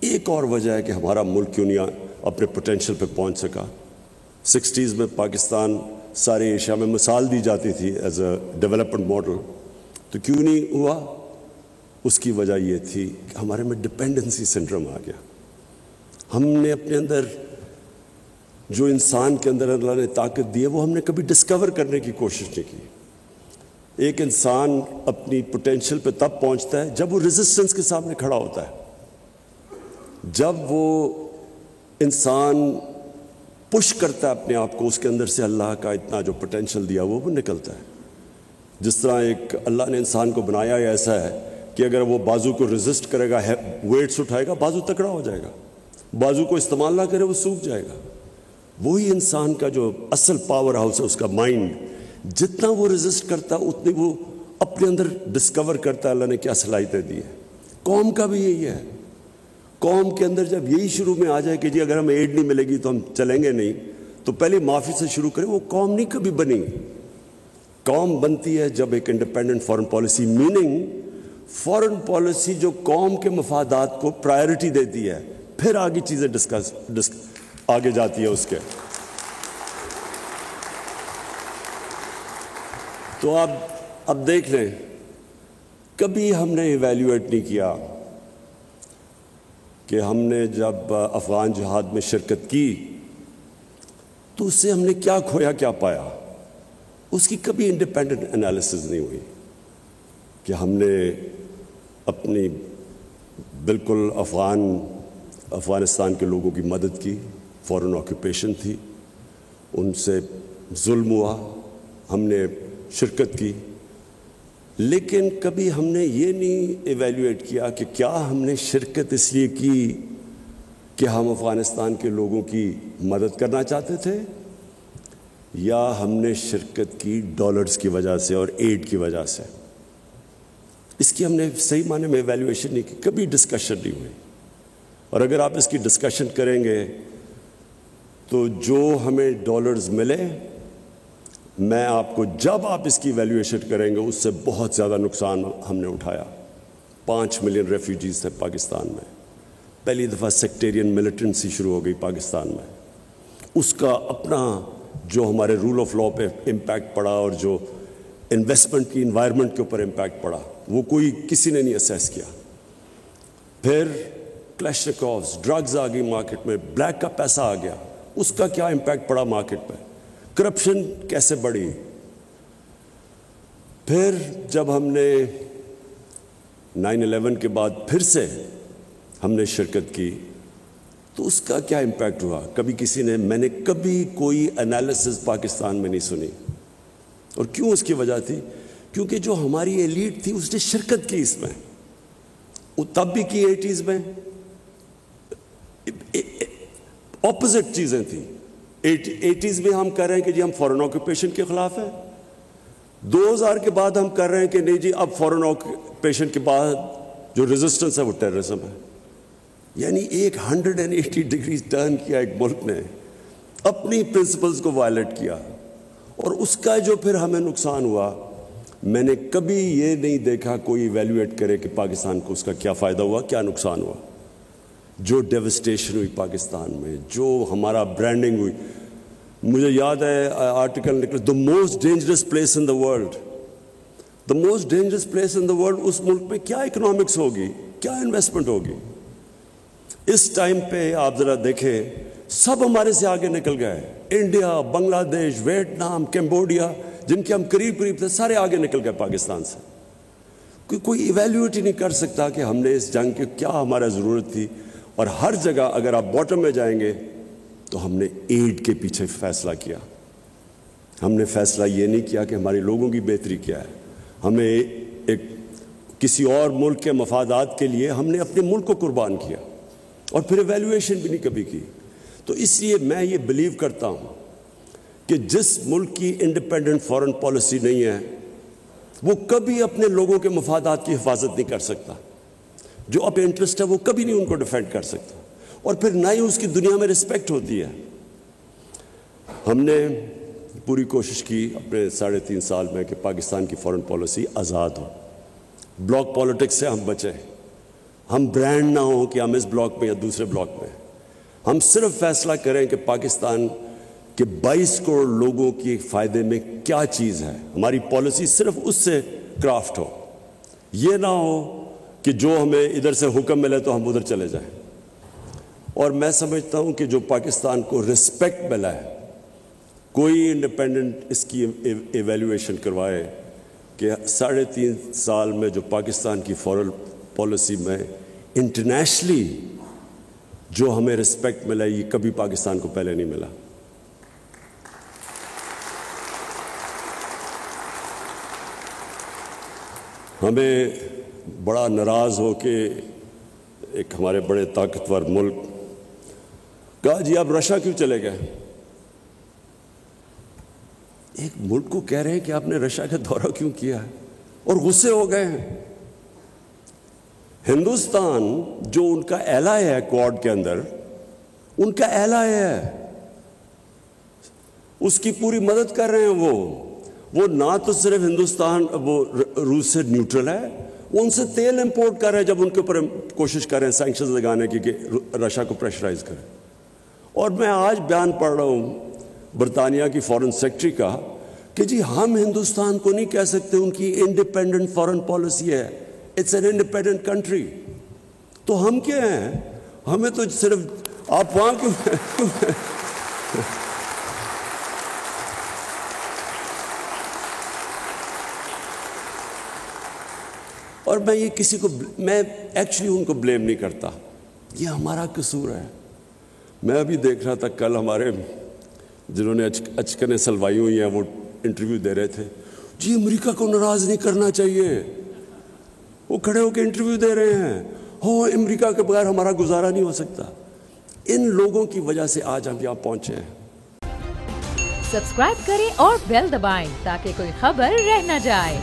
ایک اور وجہ ہے کہ ہمارا ملک کیوں نہیں اپنے پوٹینشیل پہ پہنچ سکا. 60s میں پاکستان سارے ایشیا میں مثال دی جاتی تھی ایز اے ڈیولپمنٹ ماڈل, تو کیوں نہیں ہوا؟ اس کی وجہ یہ تھی کہ ہمارے میں ڈپینڈنسی سنڈروم آ گیا. ہم نے اپنے اندر جو انسان کے اندر اللہ نے طاقت دی ہے وہ ہم نے کبھی ڈسکور کرنے کی کوشش نہیں کی. ایک انسان اپنی پوٹینشیل پہ تب پہنچتا ہے جب وہ ریزسٹنس کے سامنے کھڑا ہوتا ہے, جب وہ انسان پش کرتا ہے اپنے آپ کو, اس کے اندر سے اللہ کا اتنا جو پوٹینشیل دیا وہ نکلتا ہے. جس طرح ایک اللہ نے انسان کو بنایا ایسا ہے کہ اگر وہ بازو کو ریزسٹ کرے گا, ویٹس اٹھائے گا, بازو تکڑا ہو جائے گا. بازو کو استعمال نہ کرے وہ سوکھ جائے گا. وہی انسان کا جو اصل پاور ہاؤس ہے اس کا مائنڈ, جتنا وہ ریزسٹ کرتا ہے اتنی وہ اپنے اندر ڈسکور کرتا ہے اللہ نے کیا صلاحیتیں دی ہیں. قوم کا بھی یہی ہے. قوم کے اندر جب یہی شروع میں آ جائے کہ جی اگر ہمیں ایڈ نہیں ملے گی تو ہم چلیں گے نہیں, تو پہلے معافی سے شروع کریں. وہ قوم نہیں کبھی بنی. قوم بنتی ہے جب ایک independent foreign policy, meaning foreign policy جو قوم کے مفادات کو پرائرٹی دیتی ہے, پھر آگے چیزیں آگے جاتی ہے اس کے. تو اب دیکھ لیں, کبھی ہم نے ایویلیویٹ نہیں کیا کہ ہم نے جب افغان جہاد میں شرکت کی تو اس سے ہم نے کیا کھویا کیا پایا. اس کی کبھی انڈیپینڈنٹ انالیسز نہیں ہوئی کہ ہم نے اپنی بالکل افغانستان کے لوگوں کی مدد کی. فورن آکوپیشن تھی, ان سے ظلم ہوا, ہم نے شرکت کی, لیکن کبھی ہم نے یہ نہیں ایویلیویٹ کیا کہ کیا ہم نے شرکت اس لیے کی کہ ہم افغانستان کے لوگوں کی مدد کرنا چاہتے تھے, یا ہم نے شرکت کی ڈالرز کی وجہ سے اور ایڈ کی وجہ سے. اس کی ہم نے صحیح معنی میں ایویلیویشن نہیں کی, کبھی ڈسکشن نہیں ہوئی. اور اگر آپ اس کی ڈسکشن کریں گے تو جو ہمیں ڈالرز ملے, میں آپ کو جب آپ اس کی ایویلیویشن کریں گے اس سے بہت زیادہ نقصان ہم نے اٹھایا. 5 ملین ریفیوجیز تھے پاکستان میں. پہلی دفعہ سیکٹیرین ملیٹنسی شروع ہو گئی پاکستان میں. اس کا اپنا جو ہمارے رول آف لا پہ امپیکٹ پڑا اور جو انویسٹمنٹ کی انوائرمنٹ کے اوپر امپیکٹ پڑا, وہ کسی نے نہیں اسیس کیا. پھر کلیشنکوفز, ڈرگز آ گئی مارکیٹ میں, بلیک کا پیسہ آ گیا, اس کا کیا امپیکٹ پڑا مارکیٹ پہ, کرپشن کیسے بڑھی. پھر جب ہم نے 9/11 کے بعد پھر سے ہم نے شرکت کی تو اس کا کیا امپیکٹ ہوا. میں نے کبھی کوئی انالیسز پاکستان میں نہیں سنی. اور کیوں؟ اس کی وجہ تھی کیونکہ جو ہماری ایلیٹ تھی اس نے شرکت کی اس میں. وہ تب بھی کی 80s میں, اپوزٹ چیزیں تھیں. 80s میں ہم کہہ رہے ہیں کہ جی ہم فورن آکوپیشن کے خلاف ہیں. 2000 کے بعد ہم کر رہے ہیں کہ نہیں جی اب فورن آکوپیشن کے بعد جو ریزسٹنس ہے وہ ٹیررزم ہے. یعنی ایک 180 ڈگری ٹرن کیا ایک ملک نے, اپنی پرنسپلز کو وائلیٹ کیا, اور اس کا جو پھر ہمیں نقصان ہوا. میں نے کبھی یہ نہیں دیکھا کوئی ایویلیویٹ کرے کہ پاکستان کو اس کا کیا فائدہ ہوا, کیا نقصان ہوا. جو ڈیوسٹیشن ہوئی پاکستان میں, جو ہمارا برانڈنگ ہوئی. مجھے یاد ہے آرٹیکل نکلا, the most dangerous place in the world. The most dangerous place in the world. اس ملک میں کیا اکنامکس ہوگی, کیا انویسٹمنٹ ہوگی. اس ٹائم پہ آپ ذرا دیکھیں, سب ہمارے سے آگے نکل گئے. انڈیا, بنگلہ دیش, ویتنام, کمبوڈیا, جن کے ہم قریب تھے, سارے آگے نکل گئے پاکستان سے. کوئی ایویلیویٹ ہی نہیں کر سکتا کہ ہم نے اس جنگ کی کیا ہمارا ضرورت تھی. اور ہر جگہ اگر آپ باٹم میں جائیں گے تو ہم نے ایڈ کے پیچھے فیصلہ کیا. ہم نے فیصلہ یہ نہیں کیا کہ ہمارے لوگوں کی بہتری کیا ہے. ہمیں ایک کسی اور ملک کے مفادات کے لیے ہم نے اپنے ملک کو قربان کیا, اور پھر ایویلیویشن بھی نہیں کبھی کی. تو اس لیے میں یہ بلیو کرتا ہوں کہ جس ملک کی انڈیپینڈنٹ فارن پالیسی نہیں ہے وہ کبھی اپنے لوگوں کے مفادات کی حفاظت نہیں کر سکتا. جو اپنے انٹرسٹ ہے وہ کبھی نہیں ان کو ڈیفینڈ کر سکتا, اور پھر نہ ہی اس کی دنیا میں رسپیکٹ ہوتی ہے. ہم نے پوری کوشش کی اپنے 3.5 سال میں کہ پاکستان کی فارن پالیسی آزاد ہو. بلاک پالیٹکس سے ہم بچیں. ہم برانڈ نہ ہوں کہ ہم اس بلاک میں یا دوسرے بلاک میں. ہم صرف فیصلہ کریں کہ پاکستان کے 22 کروڑ لوگوں کے فائدے میں کیا چیز ہے. ہماری پالیسی صرف اس سے کرافٹ ہو. یہ نہ ہو کہ جو ہمیں ادھر سے حکم ملے تو ہم ادھر چلے جائیں. اور میں سمجھتا ہوں کہ جو پاکستان کو رسپیکٹ ملا ہے, کوئی انڈیپینڈنٹ اس کی ایویلیویشن کروائے کہ 3.5 سال میں جو پاکستان کی فارن پالیسی میں انٹرنیشنلی جو ہمیں رسپیکٹ ملا, یہ کبھی پاکستان کو پہلے نہیں ملا. ہمیں بڑا ناراض ہو کے ایک ہمارے بڑے طاقتور ملک کہا جی آپ رشیا کیوں چلے گئے. ایک ملک کو کہہ رہے ہیں کہ آپ نے رشیا کا دورہ کیوں کیا ہے, اور غصے ہو گئے ہیں. ہندوستان جو ان کا ایلائی ہے کوڈ کے اندر, ان کا ایلائی ہے, اس کی پوری مدد کر رہے ہیں. وہ نہ تو صرف ہندوستان وہ روس سے نیوٹرل ہے, وہ ان سے تیل امپورٹ کر رہے ہیں جب ان کے اوپر کوشش کر رہے ہیں سینکشنز لگانے کی کہ رشیا کو پریشرائز کریں. اور میں آج بیان پڑھ رہا ہوں برطانیہ کی فارن سیکرٹری کا کہ جی ہم ہندوستان کو نہیں کہہ سکتے, ان کی انڈیپینڈنٹ فارن پالیسی ہے, اٹس این انڈیپینڈنٹ کنٹری. تو ہم کیا ہیں, ہمیں تو صرف آپ وہاں کیوں اور میں یہ کسی کو میں ایکچولی ان کو بلیم نہیں کرتا, یہ ہمارا قصور ہے. میں ابھی دیکھ رہا تھا کل ہمارے جنہوں نے اچکنیں سلوائی ہوئی ہیں وہ انٹرویو دے رہے تھے, جی امریکہ کو ناراض نہیں کرنا چاہیے, وہ کھڑے ہو کے انٹرویو دے رہے ہیں, امریکہ کے بغیر ہمارا گزارا نہیں ہو سکتا. ان لوگوں کی وجہ سے آج ہم یہاں پہنچے ہیں. سبسکرائب کریں اور بیل دبائیں تاکہ کوئی خبر رہ نہ جائے.